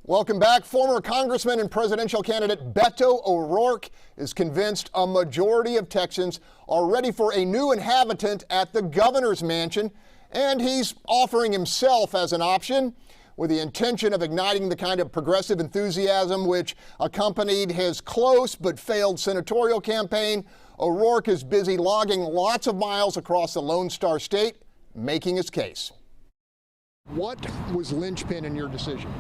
Welcome back. Former Congressman and presidential candidate Beto O'Rourke is convinced a majority of Texans are ready for a new inhabitant at the governor's mansion, and he's offering himself as an option with the intention of igniting the kind of progressive enthusiasm which accompanied his close but failed senatorial campaign. O'Rourke is busy logging lots of miles across the Lone Star State, making his case. What was linchpin in your decision?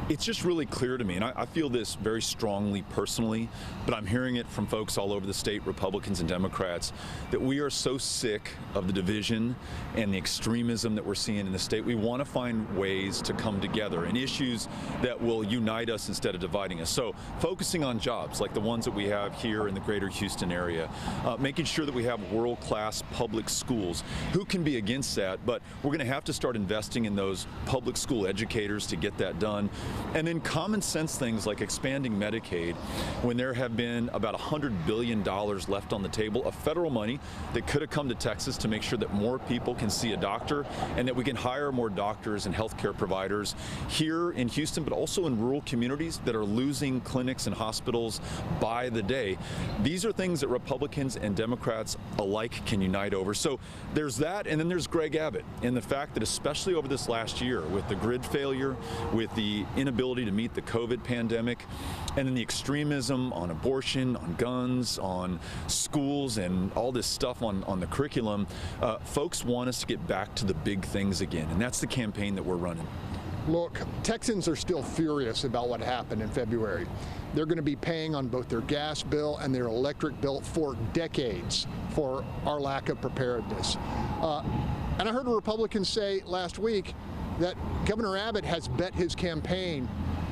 It's just really clear to me, and I feel this very strongly personally, but I'm hearing it from folks all over the state, Republicans and Democrats, that we are so sick of the division and the extremism that we're seeing in the state. We want to find ways to come together and issues that will unite us instead of dividing us. So focusing on jobs like the ones that we have here in the greater Houston area, making sure that we have world-class public schools. Who can be against that? But we're going to have to start investing in those public school educators to get that done. And then common sense things like expanding Medicaid when there have been about $100 billion left on the table of federal money that could have come to Texas to make sure that more people can see a doctor and that we can hire more doctors and healthcare providers here in Houston, but also in rural communities that are losing clinics and hospitals by the day. These are things that Republicans and Democrats alike can unite over. So there's that, and then there's Greg Abbott and the fact that especially over this last year with the grid failure, with the inability to meet the COVID pandemic, and then the extremism on abortion, on guns, on schools, and all this stuff on the curriculum, folks want us to get back to the big things again, and that's the campaign that we're running. Look, Texans are still furious about what happened in February. They're going to be paying on both their gas bill and their electric bill for decades for our lack of preparedness. And I heard a Republican say last week that Governor Abbott has bet his campaign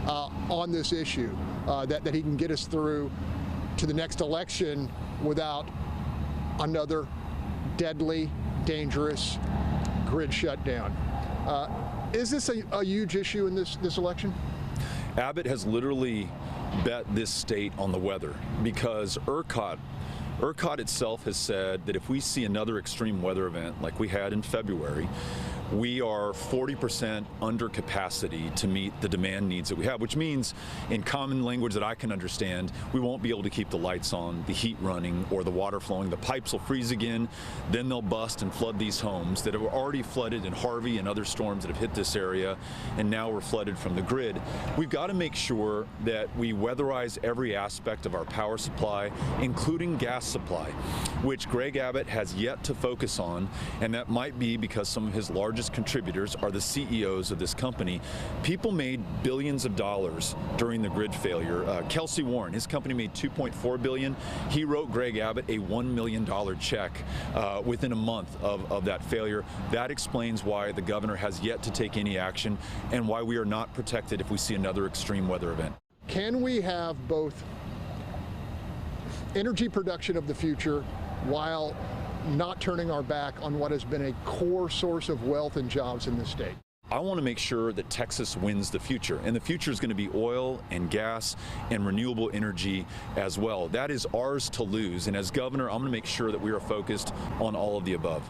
on this issue, that he can get us through to the next election without another deadly, dangerous grid shutdown. Is this a huge issue in this election? Abbott has literally bet this state on the weather because ERCOT itself has said that if we see another extreme weather event like we had in February, we are 40% under capacity to meet the demand needs that we have, which means in common language that I can understand, we won't be able to keep the lights on, the heat running, or the water flowing. The pipes will freeze again, then they'll bust and flood these homes that have already flooded in Harvey and other storms that have hit this area, and now we're flooded from the grid. We've got to make sure that we weatherize every aspect of our power supply, including gas supply, which Greg Abbott has yet to focus on, and that might be because some of his largest contributors are the CEOs of this company. People made billions of dollars during the grid failure. Kelsey Warren, his company made $2.4 billion. He wrote Greg Abbott a $1 million check within a month of that failure. That explains why the governor has yet to take any action and why we are not protected if we see another extreme weather event. Can we have both energy production of the future while not turning our back on what has been a core source of wealth and jobs in this state? I want to make sure that Texas wins the future, and the future is going to be oil and gas and renewable energy as well. That is ours to lose, and as governor, I'm going to make sure that we are focused on all of the above.